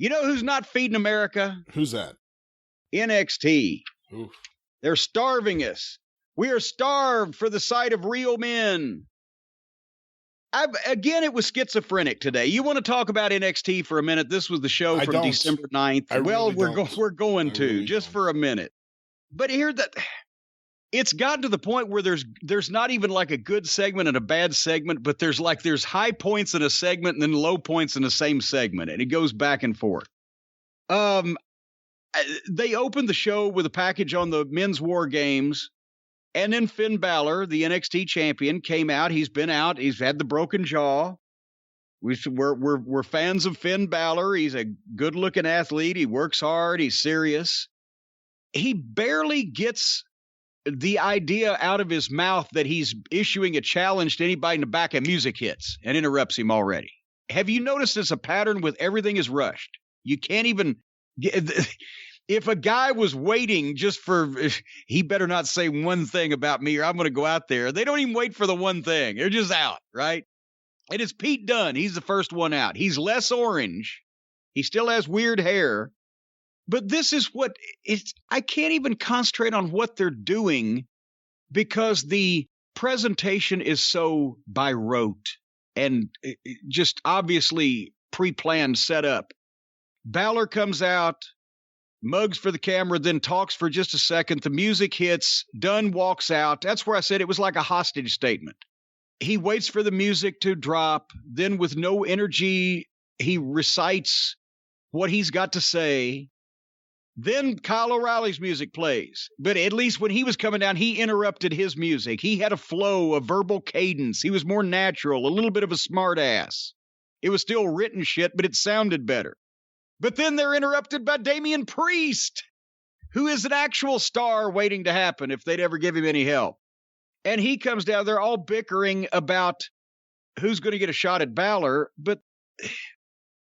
You know who's not feeding America? Who's that? NXT. Oof. They're starving us. We are starved for the sight of real men. Again, it was schizophrenic today. You want to talk about NXT for a minute? This was the show from December 9th. We're going to just for a minute. But here it's gotten to the point where there's not even like a good segment and a bad segment, but there's high points in a segment and then low points in the same segment, and it goes back and forth. They opened the show with a package on the men's War Games. And then Finn Balor, the NXT champion, came out. He's been out. He's had the broken jaw. We're fans of Finn Balor. He's a good-looking athlete. He works hard. He's serious. He barely gets the idea out of his mouth that he's issuing a challenge to anybody in the back, and music hits and interrupts him already. Have you noticed it's a pattern with everything is rushed? You can't even if a guy was waiting just for, he better not say one thing about me or I'm going to go out there. They don't even wait for the one thing. They're just out, right? And it's Pete Dunne. He's the first one out. He's less orange. He still has weird hair. But this is what I can't even concentrate on what they're doing because the presentation is so by rote and just obviously pre-planned, set up. Balor comes out, mugs for the camera, then talks for just a second. The music hits. Dunne walks out. That's where I said it was like a hostage statement. He waits for the music to drop. Then with no energy, he recites what he's got to say. Then Kyle O'Reilly's music plays. But at least when he was coming down, he interrupted his music. He had a flow, a verbal cadence. He was more natural, a little bit of a smart ass. It was still written shit, but it sounded better. But then they're interrupted by Damian Priest, who is an actual star waiting to happen if they'd ever give him any help. And he comes down. They're all bickering about who's going to get a shot at Balor. But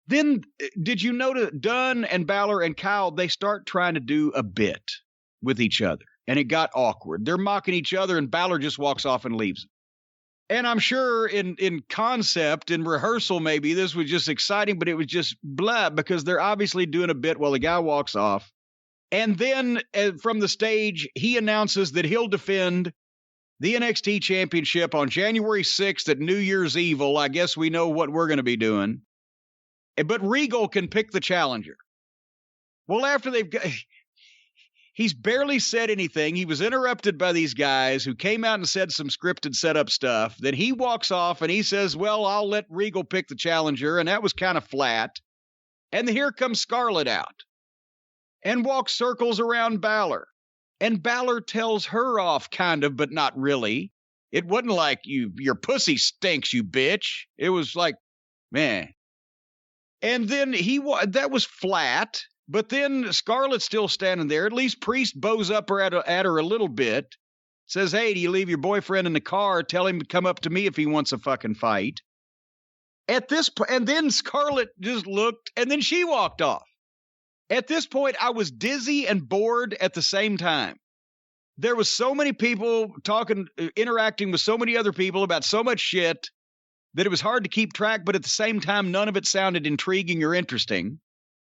then did you notice Dunne and Balor and Kyle, they start trying to do a bit with each other. And it got awkward. They're mocking each other and Balor just walks off and leaves them. And I'm sure in concept, in rehearsal, maybe this was just exciting, but it was just blah because they're obviously doing a bit while the guy walks off. And then from the stage, he announces that he'll defend the NXT championship on January 6th at New Year's Evil. I guess we know what we're going to be doing. But Regal can pick the challenger. Well, after he's barely said anything. He was interrupted by these guys who came out and said some scripted setup stuff. Then he walks off and he says, well, I'll let Regal pick the challenger. And that was kind of flat. And here comes Scarlett out and walks circles around Balor. And Balor tells her off kind of, but not really. It wasn't like your pussy stinks, you bitch. It was like, man. And then that was flat. But then Scarlett's still standing there. At least Priest bows up at her a little bit. Says, hey, do you leave your boyfriend in the car? Tell him to come up to me if he wants a fucking fight. At this point, and then Scarlett just looked, and then she walked off. At this point, I was dizzy and bored at the same time. There was so many people interacting with so many other people about so much shit that it was hard to keep track, but at the same time, none of it sounded intriguing or interesting.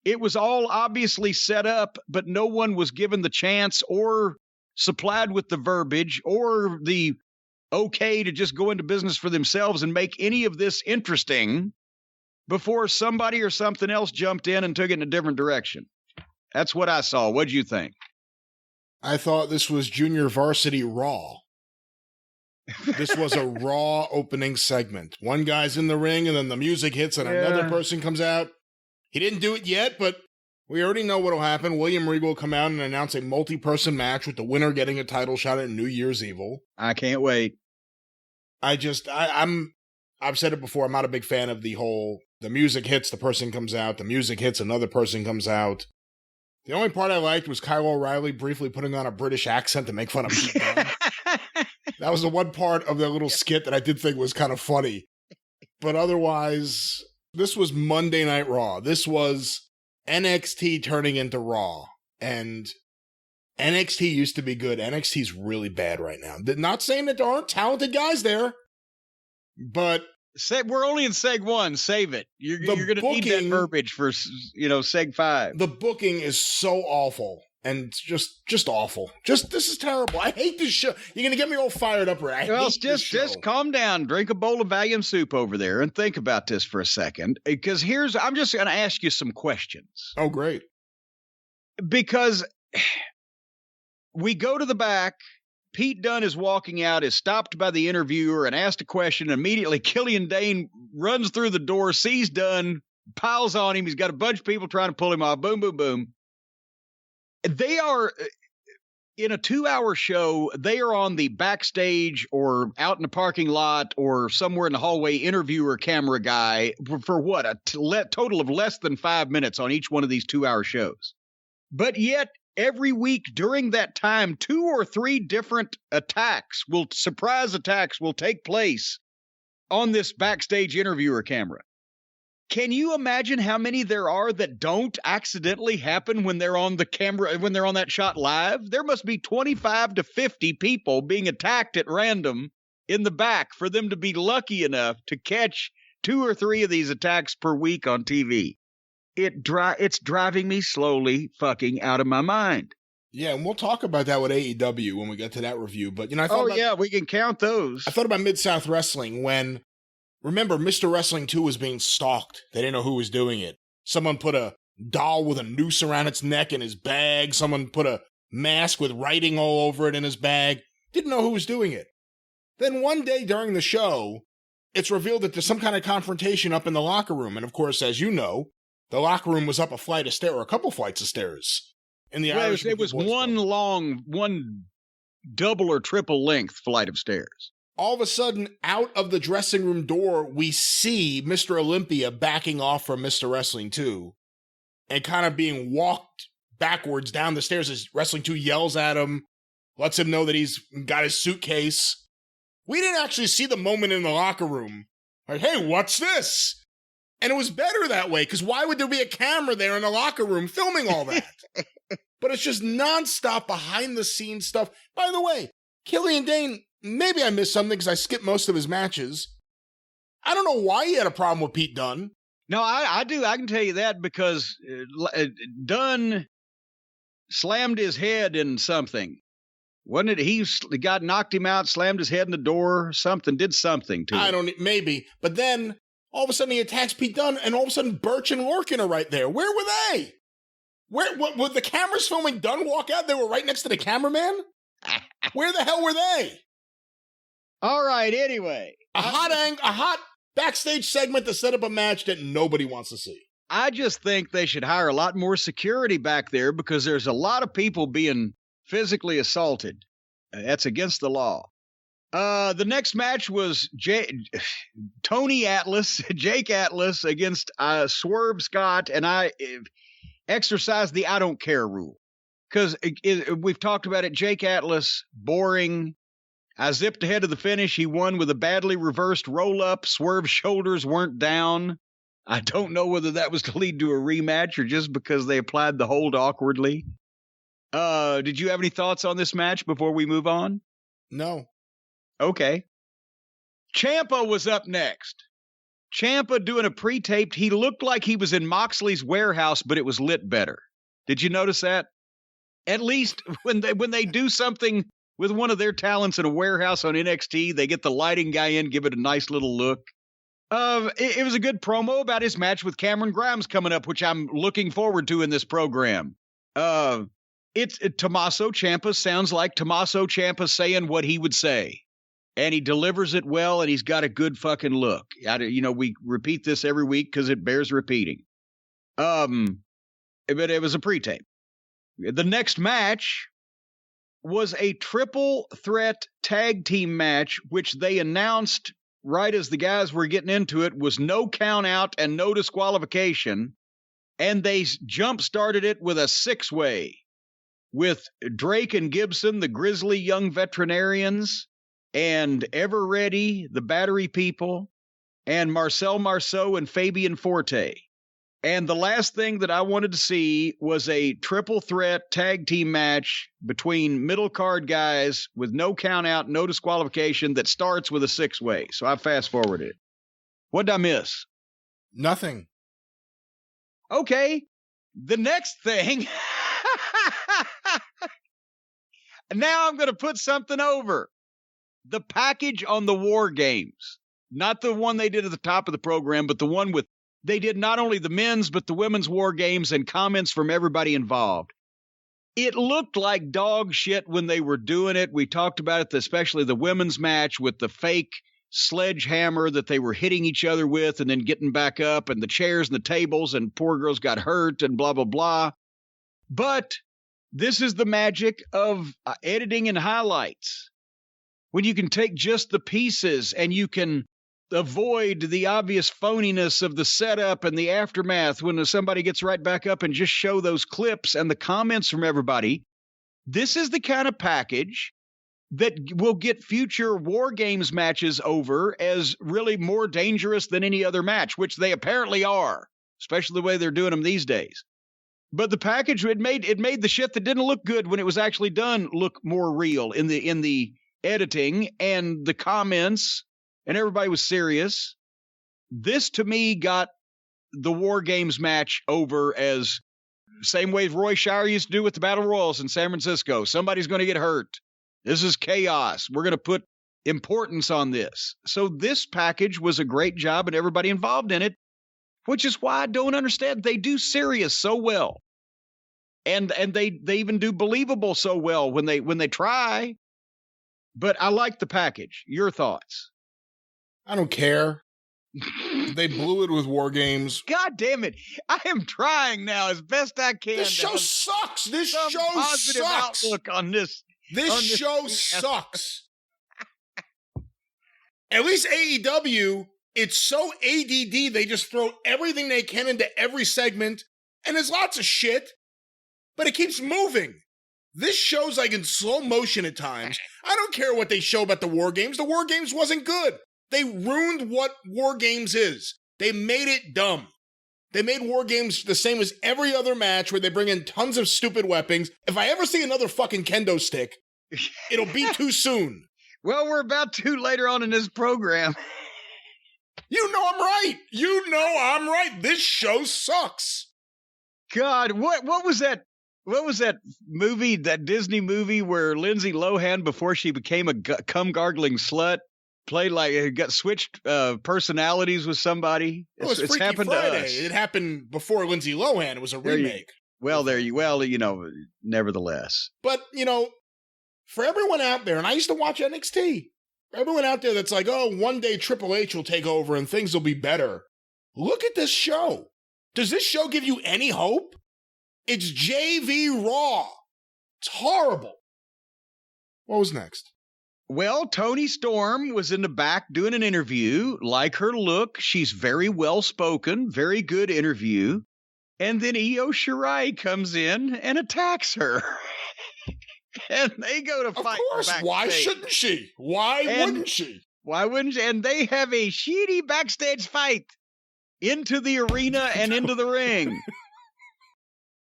It was all obviously set up, but no one was given the chance or supplied with the verbiage or the okay to just go into business for themselves and make any of this interesting before somebody or something else jumped in and took it in a different direction. That's what I saw. What'd you think? I thought this was Junior Varsity Raw. This was a Raw opening segment. One guy's in the ring and then the music hits and another person comes out. He didn't do it yet, but we already know what'll happen. William Regal will come out and announce a multi-person match with the winner getting a title shot at New Year's Evil. I can't wait. I've said it before, I'm not a big fan of the music hits, the person comes out, the music hits, another person comes out. The only part I liked was Kyle O'Reilly briefly putting on a British accent to make fun of Pete Dunne. That was the one part of their little skit that I did think was kind of funny. But otherwise, this was Monday Night Raw. This was NXT turning into Raw. And NXT used to be good. NXT's really bad right now. Not saying that there aren't talented guys there, but We're only in seg 1. Save it. You're going to need that verbiage for, seg 5. The booking is so awful and just awful. This is terrible. I hate this show. You're going to get me all fired up, right? Just calm down. Drink a bowl of Valium soup over there and think about this for a second. Because I'm just going to ask you some questions. Oh, great. Because we go to the back. Pete Dunne is walking out, is stopped by the interviewer and asked a question. Immediately, Killian Dain runs through the door, sees Dunne, piles on him. He's got a bunch of people trying to pull him off. Boom, boom, boom. They are, in a 2-hour show, they are on the backstage or out in the parking lot or somewhere in the hallway interviewer camera guy for what? A total of less than 5 minutes on each one of these 2-hour shows. But yet, every week during that time, 2 or 3 different surprise attacks will take place on this backstage interviewer camera. Can you imagine how many there are that don't accidentally happen when they're on the camera, when they're on that shot live? There must be 25 to 50 people being attacked at random in the back for them to be lucky enough to catch 2 or 3 of these attacks per week on TV. It's driving me slowly fucking out of my mind. Yeah, and we'll talk about that with AEW when we get to that review. But, I thought we can count those. I thought about Mid-South Wrestling when, remember, Mr. Wrestling 2 was being stalked. They didn't know who was doing it. Someone put a doll with a noose around its neck in his bag. Someone put a mask with writing all over it in his bag. Didn't know who was doing it. Then one day during the show, it's revealed that there's some kind of confrontation up in the locker room. And, of course, as you know, the locker room was up a flight of stairs, or a couple flights of stairs. In the Irish, it was one double or triple length flight of stairs. All of a sudden, out of the dressing room door, we see Mr. Olympia backing off from Mr. Wrestling 2 and kind of being walked backwards down the stairs as Wrestling 2 yells at him, lets him know that he's got his suitcase. We didn't actually see the moment in the locker room. Like, hey, what's this? And it was better that way, because why would there be a camera there in the locker room filming all that? But it's just nonstop behind-the-scenes stuff. By the way, Killian Dain, maybe I missed something because I skipped most of his matches. I don't know why he had a problem with Pete Dunne. No, I do. I can tell you that because Dunne slammed his head in something. Wasn't it? He knocked him out, slammed his head in the door, did something to him. Maybe. But then, all of a sudden, he attacks Pete Dunne, and all of a sudden, Birch and Lorcan are right there. Where were they? Were the cameras filming Dunne walk out? They were right next to the cameraman? Where the hell were they? All right, anyway. A hot backstage segment to set up a match that nobody wants to see. I just think they should hire a lot more security back there because there's a lot of people being physically assaulted. That's against the law. The next match was Tony Atlas, Jake Atlas against Swerve Scott, and I exercised the I don't care rule. Because we've talked about it, Jake Atlas, boring. I zipped ahead to the finish. He won with a badly reversed roll-up. Swerve's shoulders weren't down. I don't know whether that was to lead to a rematch or just because they applied the hold awkwardly. Did you have any thoughts on this match before we move on? No. Okay. Ciampa was up next. Ciampa doing a pre-taped. He looked like he was in Moxley's warehouse, but it was lit better. Did you notice that? At least when they do something with one of their talents in a warehouse on NXT, they get the lighting guy in, give it a nice little look. It was a good promo about his match with Cameron Grimes coming up, which I'm looking forward to in this program. Tommaso Ciampa sounds like Tommaso Ciampa saying what he would say. And he delivers it well, and he's got a good fucking look. We repeat this every week because it bears repeating. But it was a pre-tape. The next match was a triple threat tag team match, which they announced right as the guys were getting into it was no count out and no disqualification. And they jump-started it with a 6-way with Drake and Gibson, the grizzly young veterinarians, and Ever Ready, the Battery People, and Marcel Marceau and Fabian Forte. And the last thing that I wanted to see was a triple threat tag team match between middle card guys with no count out, no disqualification that starts with a 6-way. So I fast forwarded it. What did I miss? Nothing. Okay. The next thing. Now I'm going to put something over. The package on the War Games. Not the one they did at the top of the program, but the one with, they did not only the men's, but the women's War Games and comments from everybody involved. It looked like dog shit when they were doing it. We talked about it, especially the women's match with the fake sledgehammer that they were hitting each other with and then getting back up, and the chairs and the tables, and poor girls got hurt and blah, blah, blah. But this is the magic of editing and highlights. When you can take just the pieces and you can avoid the obvious phoniness of the setup and the aftermath when somebody gets right back up, and just show those clips and the comments from everybody. This is the kind of package that will get future War Games matches over as really more dangerous than any other match, which they apparently are, especially the way they're doing them these days. But the package, it made the shit that didn't look good when it was actually done look more real in the editing and the comments, and everybody was serious. This, to me, got the War Games match over as same way Roy Shire used to do with the Battle Royals in San Francisco. Somebody's going to get hurt. This is chaos. We're going to put importance on this. So this package was a great job, and everybody involved in it, which is why I don't understand. They do serious so well. And they even do believable so well when they try. But I like the package. Your thoughts? I don't care. They blew it with War Games. God damn it. I am trying now as best I can. This show sucks. This show positive sucks. Outlook on this. This show sucks. At least AEW, it's so ADD, they just throw everything they can into every segment, and there's lots of shit, but it keeps moving. This show's like in slow motion at times. I don't care what they show about the War Games. The War Games wasn't good. They ruined what War Games is. They made it dumb. They made War Games the same as every other match where they bring in tons of stupid weapons. If I ever see another fucking kendo stick, it'll be too soon. Well, we're about to later on in this program. You know I'm right. You know I'm right. This show sucks. God, what was that? What was that movie, that Disney movie where Lindsay Lohan, before she became a cum-gargling slut, played like, got switched personalities with somebody? It's happened Friday. To us. It happened before Lindsay Lohan. It was a remake. Nevertheless. But, for everyone out there, and I used to watch NXT, everyone out there that's like, oh, one day Triple H will take over and things will be better. Look at this show. Does this show give you any hope? It's JV Raw. It's horrible. What was next? Well, Toni Storm was in the back doing an interview. Like her look. She's very well-spoken. Very good interview. And then Io Shirai comes in and attacks her. And they go to fight. Of course. Backstage. Why shouldn't she? Wouldn't she? Why wouldn't she? And they have a shitty backstage fight into the arena and into the ring.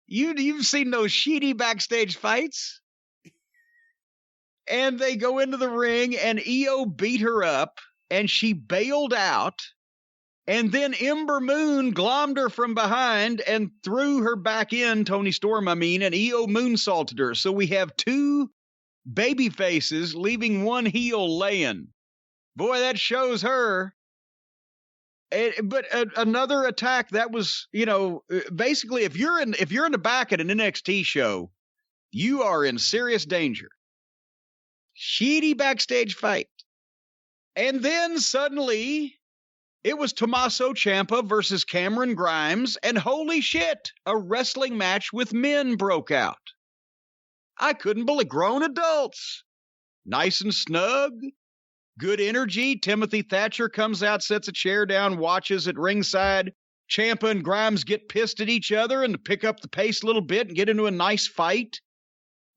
You've seen those shitty backstage fights? And they go into the ring, and Io beat her up, and she bailed out. And then Ember Moon glommed her from behind and threw her back in, Toni Storm, and Io moonsaulted her. So we have two baby faces leaving one heel laying. Boy, that shows her. But another attack that was, basically, if you're in the back at an NXT show, you are in serious danger. Shitty backstage fight. And then suddenly it was Tommaso Ciampa versus Cameron Grimes, and holy shit, a wrestling match with men broke out. I couldn't believe, grown adults, nice and snug. Good energy. Timothy Thatcher comes out, sets a chair down, watches at ringside. Ciampa and Grimes get pissed at each other and pick up the pace a little bit and get into a nice fight.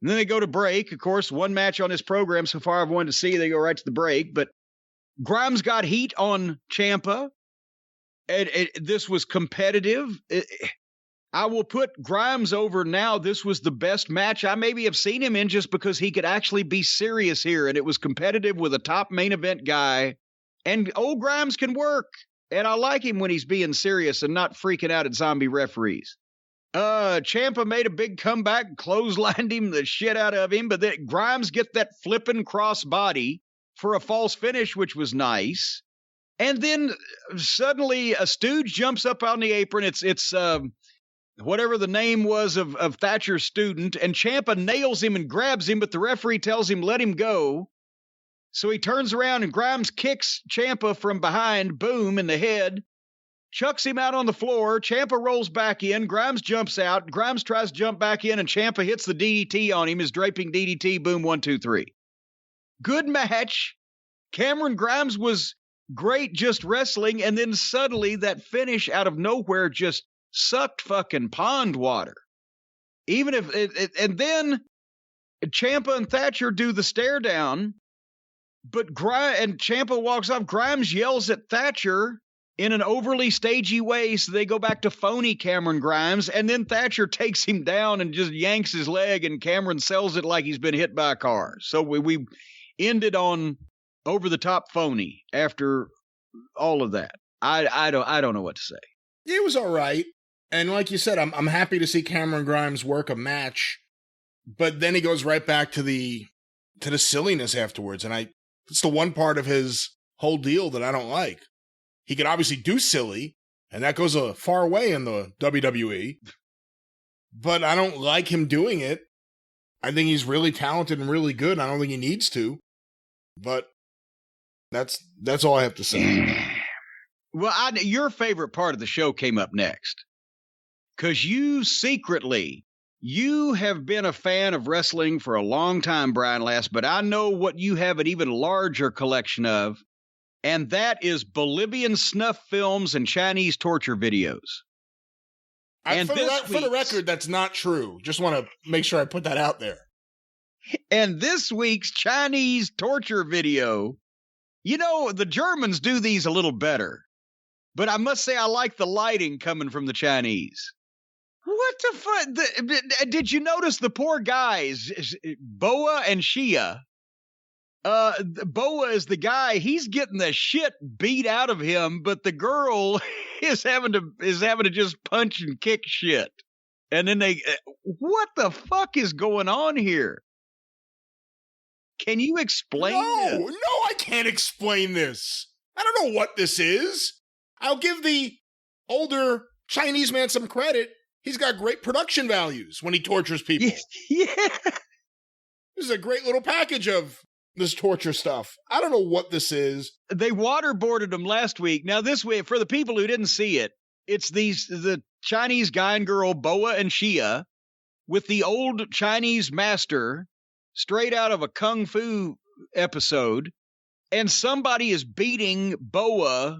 And then they go to break. Of course, one match on this program so far I've wanted to see. They go right to the break. But Grimes got heat on Ciampa. This was competitive. I will put Grimes over now. This was the best match I maybe have seen him in, just because he could actually be serious here. And it was competitive with a top main event guy. And old Grimes can work. And I like him when he's being serious and not freaking out at zombie referees. Ciampa made a big comeback, clotheslined him the shit out of him, but then Grimes get that flipping cross body for a false finish, which was nice. And then suddenly a stooge jumps up on the apron. It's whatever the name was of Thatcher's student, and Ciampa nails him and grabs him, but the referee tells him, let him go. So he turns around and Grimes kicks Ciampa from behind, boom, in the head, chucks him out on the floor. Ciampa rolls back in. Grimes jumps out. Grimes tries to jump back in, and Ciampa hits the DDT on him, his draping DDT, boom, 1, 2, 3. Good match. Cameron Grimes was great just wrestling, and then suddenly that finish out of nowhere just sucked fucking pond water. Even if and then Ciampa and Thatcher do the stare down, but Ciampa walks off. Grimes yells at Thatcher in an overly stagey way, so they go back to phony Cameron Grimes, and then Thatcher takes him down and just yanks his leg, and Cameron sells it like he's been hit by a car. So we ended on over the top phony after all of that. I don't know what to say. It was all right. And like you said, I'm happy to see Cameron Grimes work a match, but then he goes right back to the silliness afterwards. And it's the one part of his whole deal that I don't like. He could obviously do silly, and that goes a far way in the WWE, but I don't like him doing it. I think he's really talented and really good. I don't think he needs to, but that's all I have to say. Well, your favorite part of the show came up next, because you have been a fan of wrestling for a long time, Brian Lass, but I know what you have an even larger collection of, and that is Bolivian snuff films and Chinese torture videos. For the record, that's not true. Just want to make sure I put that out there. And this week's Chinese torture video, the Germans do these a little better, but I must say I like the lighting coming from the Chinese. What the fuck? Did you notice the poor guys, Boa and Shia? Boa is the guy. He's getting the shit beat out of him, but the girl is having to just punch and kick shit. And then what the fuck is going on here? Can you explain this? No, I can't explain this. I don't know what this is. I'll give the older Chinese man some credit. He's got great production values when he tortures people. Yeah. This is a great little package of this torture stuff. I don't know what this is. They waterboarded him last week. Now this week, for the people who didn't see it, it's the Chinese guy and girl, Boa and Shia, with the old Chinese master straight out of a Kung Fu episode, and somebody is beating Boa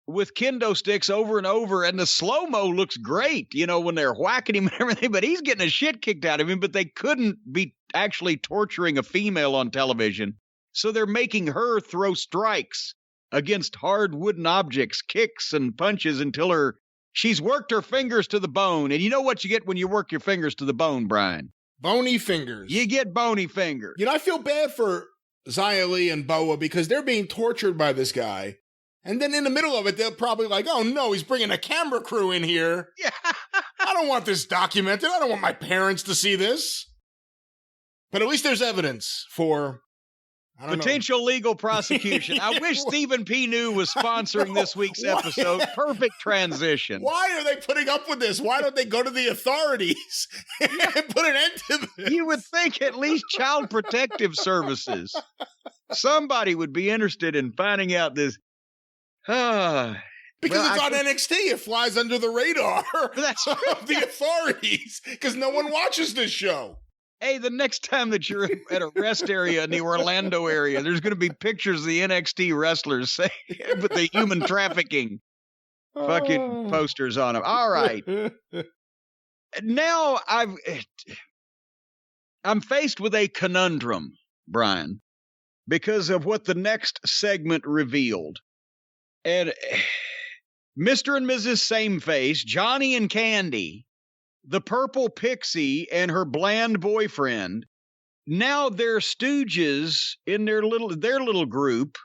with kendo sticks over and over, and the slow-mo looks great, when they're whacking him and everything, but he's getting a shit kicked out of him, but they couldn't be actually torturing a female on television, so they're making her throw strikes against hard wooden objects, kicks and punches until she's worked her fingers to the bone, and you know what you get when you work your fingers to the bone, Brian? Bony fingers. You get bony fingers. I feel bad for Xia Li and Boa because they're being tortured by this guy. And then in the middle of it, they're probably like, oh no, he's bringing a camera crew in here. Yeah. I don't want this documented. I don't want my parents to see this. But at least there's evidence for potential legal prosecution. I wish Stephen P. New was sponsoring this week's episode. Perfect transition. Why are they putting up with this? Why don't they go to the authorities and put an end to this? You would think at least Child Protective Services. Somebody would be interested in finding out this. Because it's on NXT. It flies under the radar of the authorities because no one watches this show. Hey, the next time that you're at a rest area in the Orlando area, there's going to be pictures of the NXT wrestlers with the human trafficking fucking posters on them. All right. Now I'm faced with a conundrum, Brian, because of what the next segment revealed. And Mr. and Mrs. Sameface, Johnny and Candy, the purple pixie and her bland boyfriend, now they're stooges in their little group,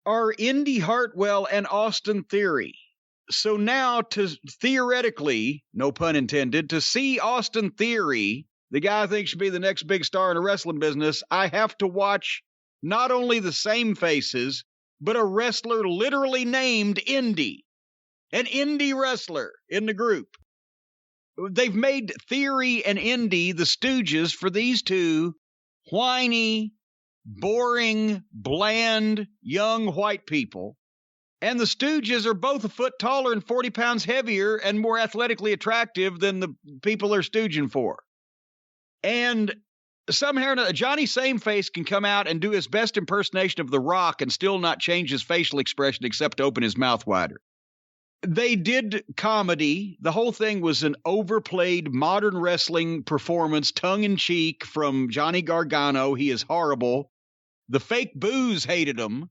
are Indy Hartwell and Austin Theory. So now, to theoretically, no pun intended, to see Austin Theory, the guy I think should be the next big star in the wrestling business, I have to watch not only the same faces, but a wrestler literally named Indy, an indie wrestler in the group. They've made Theory and Indy the stooges for these two whiny, boring, bland, young white people. And the Stooges are both a foot taller and 40 pounds heavier and more athletically attractive than the people they're stooging for. And somehow or another, Johnny Sameface can come out and do his best impersonation of The Rock and still not change his facial expression except to open his mouth wider. They did comedy. The whole thing was an overplayed modern wrestling performance, tongue-in-cheek from Johnny Gargano. He is horrible. The fake boos hated him.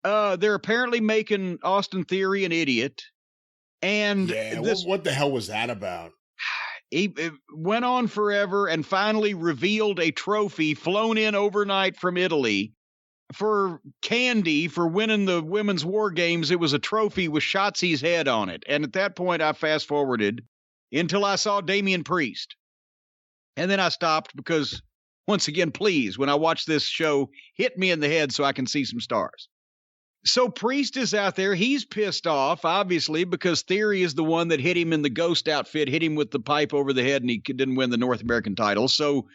They're apparently making Austin Theory an idiot. And what the hell was that about? It went on forever and finally revealed a trophy flown in overnight from Italy for Candy for winning the women's war games. It was a trophy with Shotzi's head on it. And at that point, I fast forwarded until I saw Damian Priest. And then I stopped because, once again, please, when I watch this show, hit me in the head so I can see some stars. So Priest is out there. He's pissed off, obviously, because Theory is the one that hit him in the ghost outfit, hit him with the pipe over the head, and he didn't win the North American title. So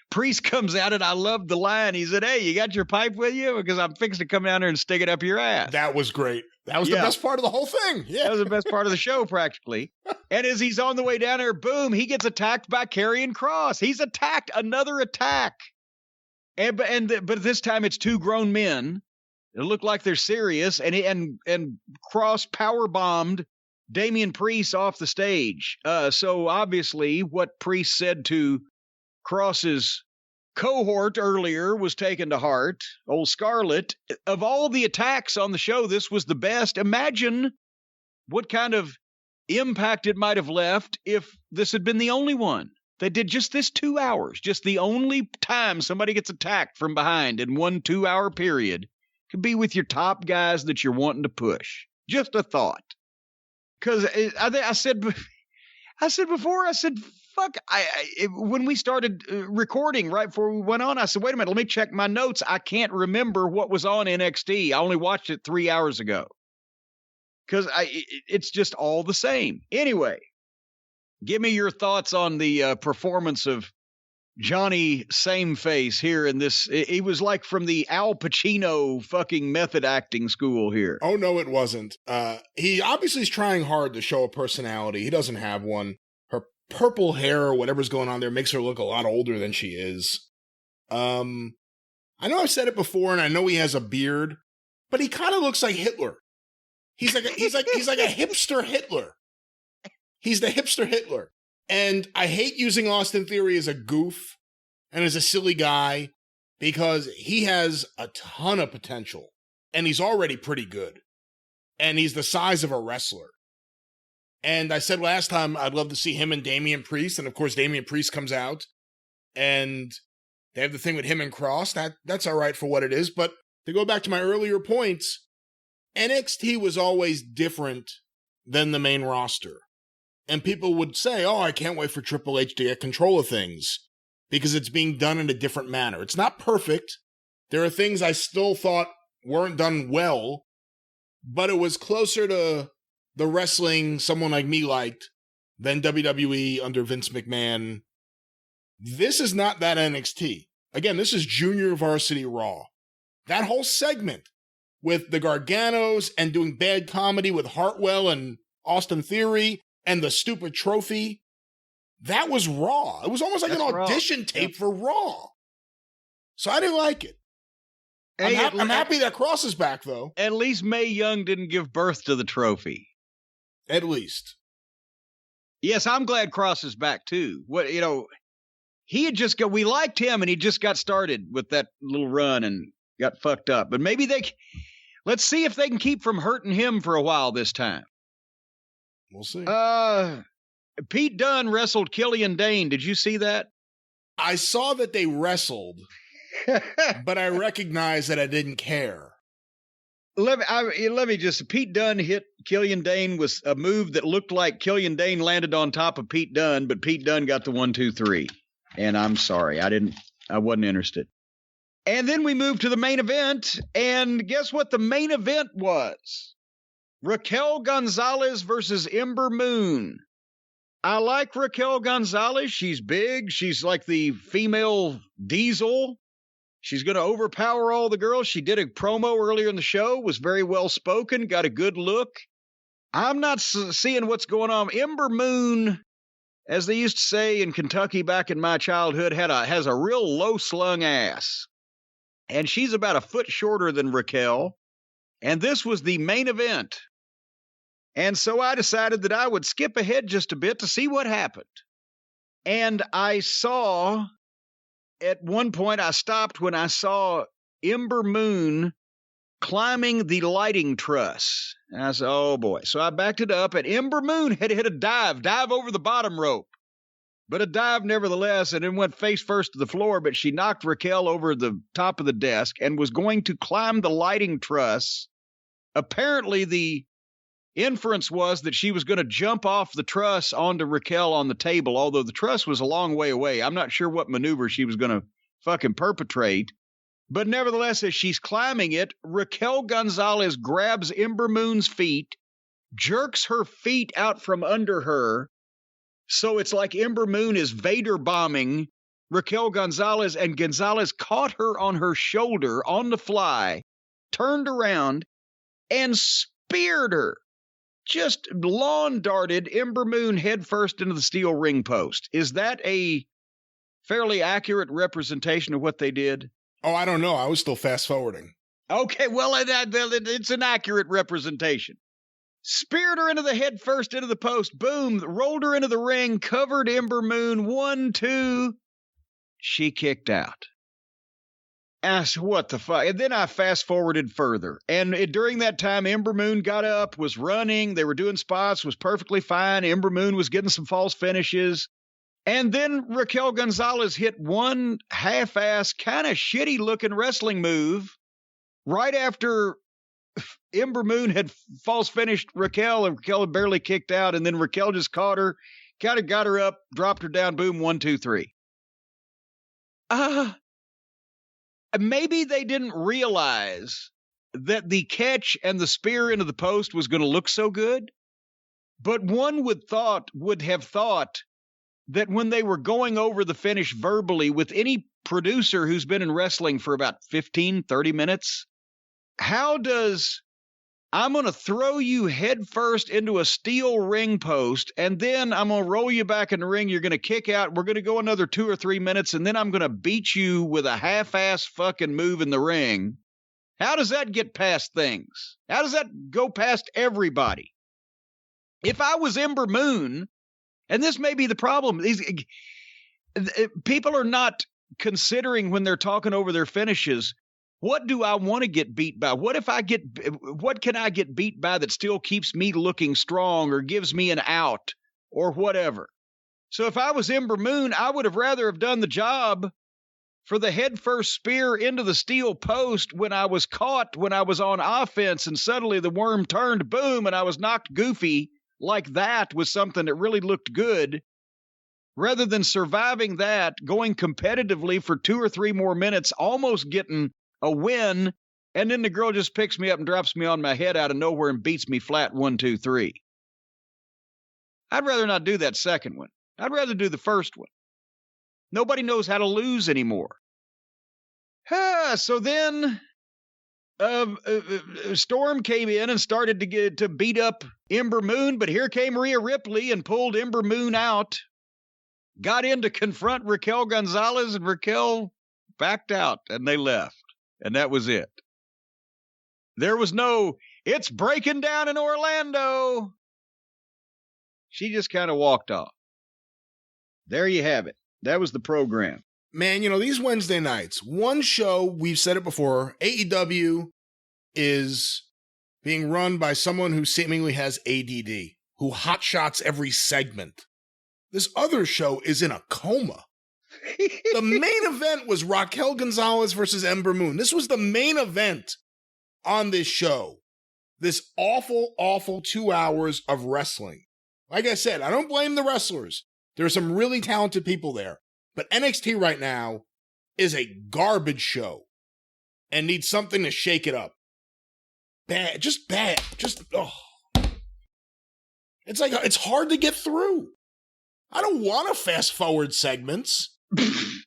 Priest comes out, and I love the line. He said, "Hey, you got your pipe with you? Because I'm fixing to come down there and stick it up your ass." That was great. That was the best part of the whole thing. Yeah. That was the best part of the show, practically. And as he's on the way down there, boom, he gets attacked by Karrion Kross. He's attacked. Another attack. But this time it's two grown men. It looked like they're serious, and Kross power bombed Damian Priest off the stage. So obviously, what Priest said to Kross's cohort earlier was taken to heart. Old Scarlett, of all the attacks on the show, this was the best. Imagine what kind of impact it might have left if this had been the only one. They did just this 2 hours, just the only time somebody gets attacked from behind in 1 2-hour period. Could be with your top guys that you're wanting to push. Just a thought. Because I said before, fuck, when we started recording right before we went on, I said, wait a minute, let me check my notes. I can't remember what was on NXT. I only watched it 3 hours ago. Because it's just all the same. Anyway, give me your thoughts on the performance of Johnny Sameface here in this. He was like from the Al Pacino fucking method acting school here. Oh, no, it wasn't. He obviously is trying hard to show a personality. He doesn't have one. Her purple hair or whatever's going on there makes her look a lot older than she is. I know I've said it before, and I know he has a beard, but he kind of looks like Hitler. He's like a hipster Hitler. He's the hipster Hitler. And I hate using Austin Theory as a goof and as a silly guy because he has a ton of potential and he's already pretty good. And he's the size of a wrestler. And I said last time I'd love to see him and Damian Priest. And of course, Damian Priest comes out and they have the thing with him and Kross. That's all right for what it is. But to go back to my earlier points, NXT was always different than the main roster. And people would say, oh, I can't wait for Triple H to get control of things because it's being done in a different manner. It's not perfect. There are things I still thought weren't done well, but it was closer to the wrestling someone like me liked than WWE under Vince McMahon. This is not that NXT. Again, this is Junior Varsity Raw. That whole segment with the Garganos and doing bad comedy with Hartwell and Austin Theory and the stupid trophy, that was Raw. It was almost like an audition tape for Raw. So I didn't like it. Hey, I'm happy that Kross is back, though. At least Mae Young didn't give birth to the trophy. At least. Yes, I'm glad Kross is back, too. He had we liked him, and he just got started with that little run and got fucked up. But maybe let's see if they can keep from hurting him for a while this time. We'll see. Pete Dunne wrestled Killian Dain. Did you see that? I saw that they wrestled, but I recognized that I didn't care. let me just, Pete Dunne hit Killian Dain was a move that looked like Killian Dain landed on top of Pete Dunne, but Pete Dunne got the 1, 2, 3. And I'm sorry, I wasn't interested. And then we moved to the main event, and guess what the main event was? Raquel Gonzalez versus Ember Moon. I like Raquel Gonzalez. She's big. She's like the female Diesel. She's going to overpower all the girls. She did a promo earlier in the show, was very well spoken, got a good look. I'm not seeing what's going on. Ember Moon, as they used to say in Kentucky back in my childhood, has a real low-slung ass. And she's about a foot shorter than Raquel. And this was the main event. And so I decided that I would skip ahead just a bit to see what happened. And I saw, at one point, I stopped when I saw Ember Moon climbing the lighting truss. And I said, oh boy. So I backed it up, and Ember Moon had hit a dive over the bottom rope. But a dive nevertheless, and then went face first to the floor, but she knocked Raquel over the top of the desk and was going to climb the lighting truss. Apparently, the inference was that she was going to jump off the truss onto Raquel on the table, although the truss was a long way away. I'm not sure what maneuver she was going to fucking perpetrate. But nevertheless, as she's climbing it, Raquel Gonzalez grabs Ember Moon's feet, jerks her feet out from under her. So it's like Ember Moon is Vader bombing Raquel Gonzalez, and Gonzalez caught her on her shoulder on the fly, turned around, and speared her. Just lawn darted Ember Moon headfirst into the steel ring post. Is that a fairly accurate representation of what they did? Oh, I don't know. I was still fast forwarding. Okay, well, it's an accurate representation. Speared her into the head first into the post. Boom, rolled her into the ring, covered Ember Moon. 1, 2. She kicked out. I said, what the fuck? And then I fast forwarded further. And during that time, Ember Moon got up, was running. They were doing spots, was perfectly fine. Ember Moon was getting some false finishes. And then Raquel Gonzalez hit one half-ass, kind of shitty-looking wrestling move right after Ember Moon had false finished Raquel, and Raquel had barely kicked out. And then Raquel just caught her, kind of got her up, dropped her down, boom, 1, 2, 3. Maybe they didn't realize that the catch and the spear into the post was going to look so good. But one would have thought that when they were going over the finish verbally with any producer who's been in wrestling for about 15, 30 minutes, how does I'm going to throw you head first into a steel ring post, and then I'm going to roll you back in the ring. You're going to kick out. We're going to go another 2 or 3 minutes, and then I'm going to beat you with a half-ass fucking move in the ring. How does that get past things? How does that go past everybody? If I was Ember Moon, and this may be the problem, people are not considering when they're talking over their finishes, what do I want to get beat by? What can I get beat by that still keeps me looking strong or gives me an out or whatever? So if I was Ember Moon, I would have rather have done the job for the head first spear into the steel post when I was caught, when I was on offense, and suddenly the worm turned, boom, and I was knocked goofy like that with something that really looked good, rather than surviving that, going competitively for 2 or 3 more minutes, almost getting a win, and then the girl just picks me up and drops me on my head out of nowhere and beats me flat 1, 2, 3. I'd rather not do that second one. I'd rather do the first one. Nobody knows how to lose anymore. So then Storm came in and started to beat up Ember Moon, but here came Rhea Ripley and pulled Ember Moon out, got in to confront Raquel Gonzalez, and Raquel backed out, and they left. And that was it. There was no, it's breaking down in Orlando. She just kind of walked off. There you have it. That was the program. Man, these Wednesday nights, one show, we've said it before, AEW is being run by someone who seemingly has ADD, who hotshots every segment. This other show is in a coma. The main event was Raquel Gonzalez versus Ember Moon. This was the main event. on this show. This awful, awful 2 hours of wrestling. Like I said, I don't blame the wrestlers. There are some really talented people there. But NXT right now is a garbage show and needs something to shake it up. Bad. Just, oh. It's like, it's hard to get through. I don't want to fast forward segments.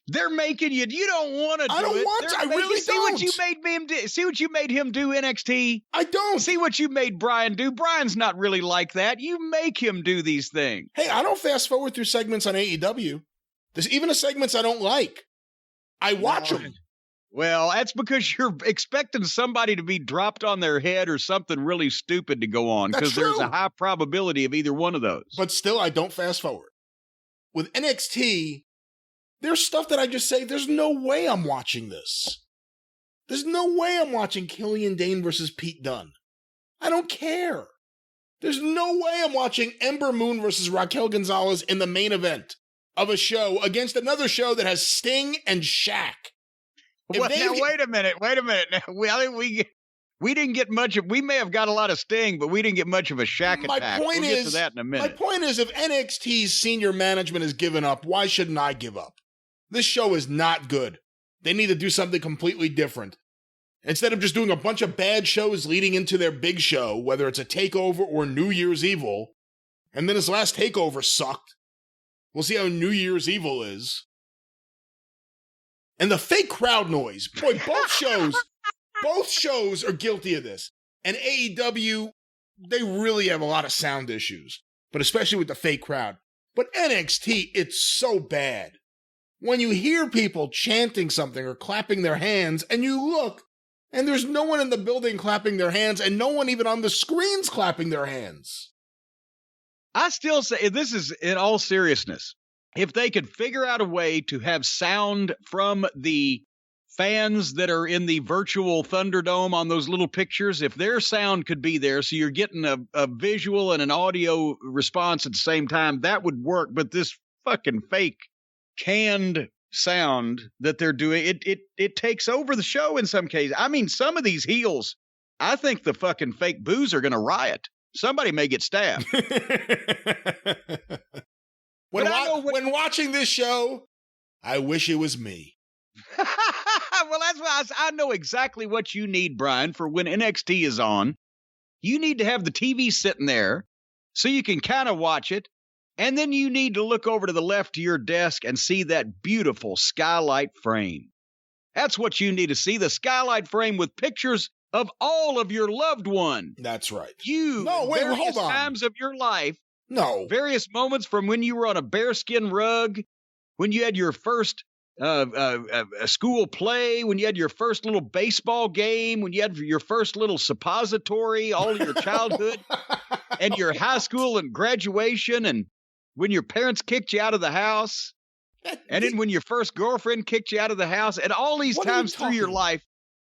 They're making you. You don't want to do it. I don't want to. I really see don't. What you made him do. See what you made him do, NXT? I don't. See what you made Brian do. Brian's not really like that. You make him do these things. Hey, I don't fast forward through segments on AEW. There's even the segments I don't like. I watch them. Well, that's because you're expecting somebody to be dropped on their head or something really stupid to go on, because there's a high probability of either one of those. But still, I don't fast forward. With NXT, there's stuff that I just say, there's no way I'm watching this. There's no way I'm watching Killian Dain versus Pete Dunne. I don't care. There's no way I'm watching Ember Moon versus Raquel Gonzalez in the main event of a show against another show that has Sting and Shaq. Well, now, wait a minute. Now, we didn't get much of. We may have got a lot of Sting, but we didn't get much of a Shaq attack. We'll get to that in a minute. My point is, if NXT's senior management has given up, why shouldn't I give up? This show is not good. They need to do something completely different. Instead of just doing a bunch of bad shows leading into their big show, whether it's a takeover or New Year's Evil, and then his last takeover sucked. We'll see how New Year's Evil is. And the fake crowd noise. Boy, both shows are guilty of this. And AEW, they really have a lot of sound issues, but especially with the fake crowd. But NXT, it's so bad. When you hear people chanting something or clapping their hands, and you look, and there's no one in the building clapping their hands, and no one even on the screens clapping their hands. I still say, this is in all seriousness, if they could figure out a way to have sound from the fans that are in the virtual Thunderdome on those little pictures, if their sound could be there, so you're getting a visual and an audio response at the same time, that would work. But this fucking fake canned sound that they're doing, it takes over the show in some cases. I mean, some of these heels, I think the fucking fake boos are going to riot. Somebody may get stabbed. When watching this show, I wish it was me. Well, that's why I know exactly what you need, Brian, for when NXT is on. You need to have the TV sitting there so you can kind of watch it. And then you need to look over to the left of your desk and see that beautiful skylight frame. That's what you need to see, the skylight frame with pictures of all of your loved one. That's right. Various times of your life. No. Various moments from when you were on a bearskin rug, when you had your first school play, when you had your first little baseball game, when you had your first little suppository, all of your childhood, and your high school and graduation, and when your parents kicked you out of the house, and then when your first girlfriend kicked you out of the house, and all these times through your life,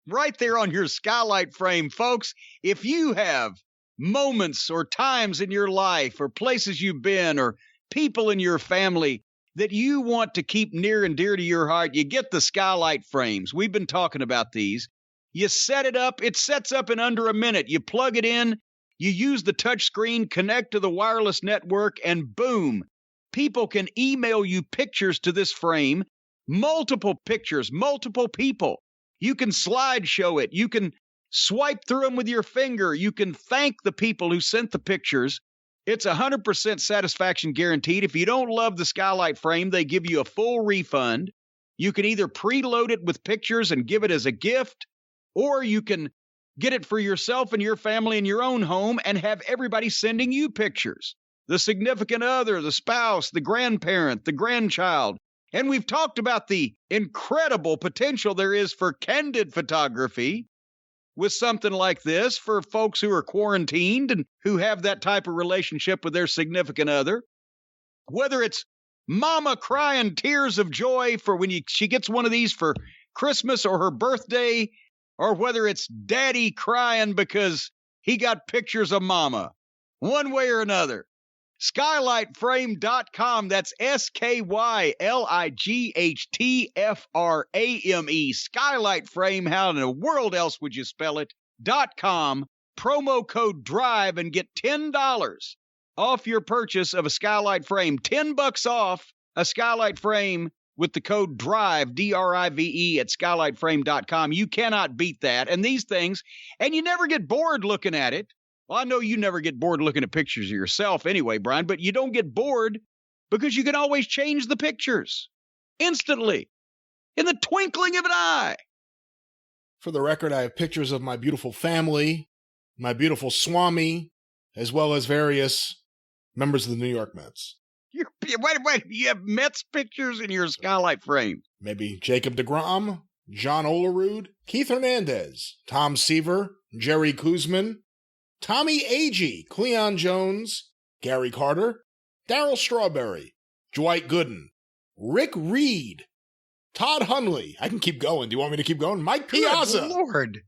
right there on your skylight frame, folks, if you have moments or times in your life or places you've been or people in your family that you want to keep near and dear to your heart, you get the skylight frames. We've been talking about these. You set it up. It sets up in under a minute. You plug it in. You use the touch screen, connect to the wireless network, and boom, people can email you pictures to this frame, multiple pictures, multiple people. You can slideshow it. You can swipe through them with your finger. You can thank the people who sent the pictures. It's 100% satisfaction guaranteed. If you don't love the skylight frame, they give you a full refund. You can either preload it with pictures and give it as a gift, or you can get it for yourself and your family in your own home and have everybody sending you pictures. The significant other, the spouse, the grandparent, the grandchild. And we've talked about the incredible potential there is for candid photography with something like this for folks who are quarantined and who have that type of relationship with their significant other. Whether it's mama crying tears of joy for when she gets one of these for Christmas or her birthday, or whether it's daddy crying because he got pictures of mama. One way or another. Skylightframe.com. That's SKYLIGHTFRAME. Skylight Frame. How in the world else would you spell it? skylightframe.com, promo code DRIVE, and get $10 off your purchase of a skylight frame. $10 off a skylight frame with the code DRIVE, D-R-I-V-E, at skylightframe.com. You cannot beat that. And these things, and you never get bored looking at it. Well, I know you never get bored looking at pictures of yourself anyway, Brian, but you don't get bored because you can always change the pictures instantly in the twinkling of an eye. For the record, I have pictures of my beautiful family, my beautiful Swami, as well as various members of the New York Mets. Wait, you have Mets pictures in your skylight frame? Maybe Jacob deGrom, John Olerud, Keith Hernandez, Tom Seaver, Jerry Kuzman, Tommy Agee, Cleon Jones, Gary Carter, Darryl Strawberry, Dwight Gooden, Rick Reed, Todd Hundley. I can keep going. Do you want me to keep going? Mike Piazza. Good Lord.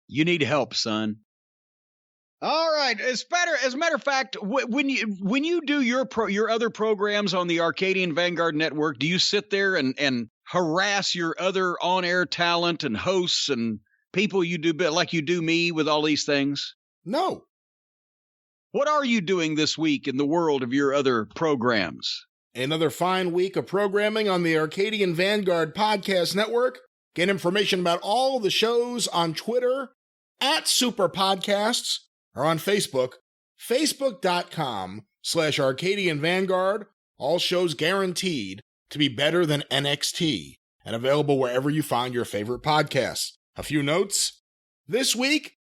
You need help, son. All right. As a matter of fact, when you do your other programs on the Arcadian Vanguard Network, do you sit there and harass your other on-air talent and hosts and people you do like you do me with all these things? No. What are you doing this week in the world of your other programs? Another fine week of programming on the Arcadian Vanguard Podcast Network. Get information about all the shows on Twitter at Superpodcasts or on Facebook, facebook.com/Arcadian Vanguard. All shows guaranteed to be better than NXT and available wherever you find your favorite podcasts. A few notes. This week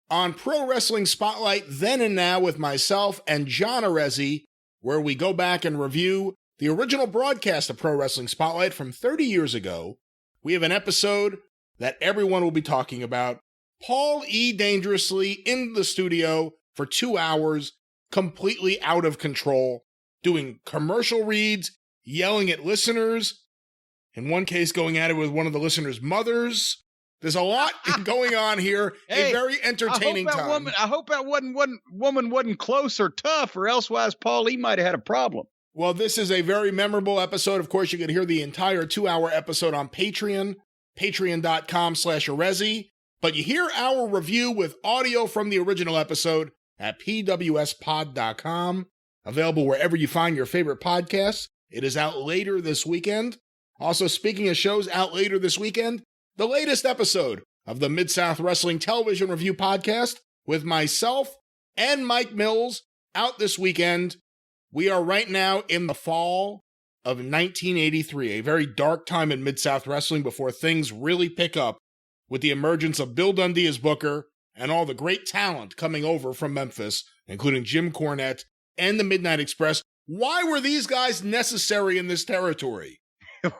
on Pro Wrestling Spotlight Then and Now with myself and John Arezzi, where we go back and review the original broadcast of Pro Wrestling Spotlight from 30 years ago. We have an episode that everyone will be talking about. Paul E. Dangerously in the studio for 2 hours, completely out of control, doing commercial reads, yelling at listeners, in one case going at it with one of the listeners' mothers. There's a lot going on here. Hey, a very entertaining time. I hope that woman wasn't close or tough, or elsewise Paul E. might have had a problem. Well, this is a very memorable episode. Of course, you can hear the entire 2-hour episode on Patreon, patreon.com/Arezzi. But you hear our review with audio from the original episode at pwspod.com, available wherever you find your favorite podcasts. It is out later this weekend. Also, speaking of shows out later this weekend, the latest episode of the Mid-South Wrestling Television Review Podcast with myself and Mike Mills out this weekend. We are right now in the fall of 1983, a very dark time in Mid-South Wrestling before things really pick up with the emergence of Bill Dundee as Booker and all the great talent coming over from Memphis, including Jim Cornette and the Midnight Express. Why were these guys necessary in this territory?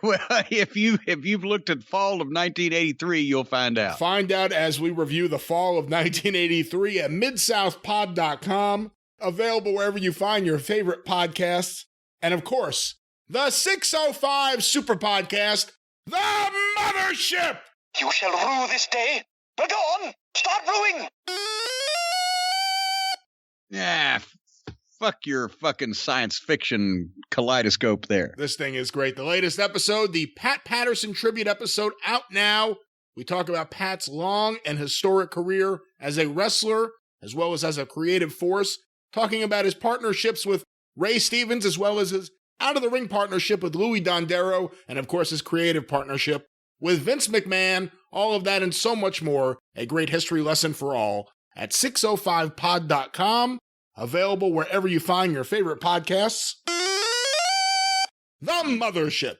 Well, if you've looked at fall of 1983, you'll find out. Find out as we review the fall of 1983 at midsouthpod.com, available wherever you find your favorite podcasts. And of course, the 605 Superpodcast, the Mothership! You shall rue this day. But go on, start ruing! Fuck your fucking science fiction kaleidoscope there. This thing is great. The latest episode, the Pat Patterson tribute episode, out now. We talk about Pat's long and historic career as a wrestler, as well as a creative force, talking about his partnerships with Ray Stevens, as well as his out-of-the-ring partnership with Louis Dondero, and of course his creative partnership with Vince McMahon. All of that and so much more. A great history lesson for all at 605pod.com. Available wherever you find your favorite podcasts. The Mothership.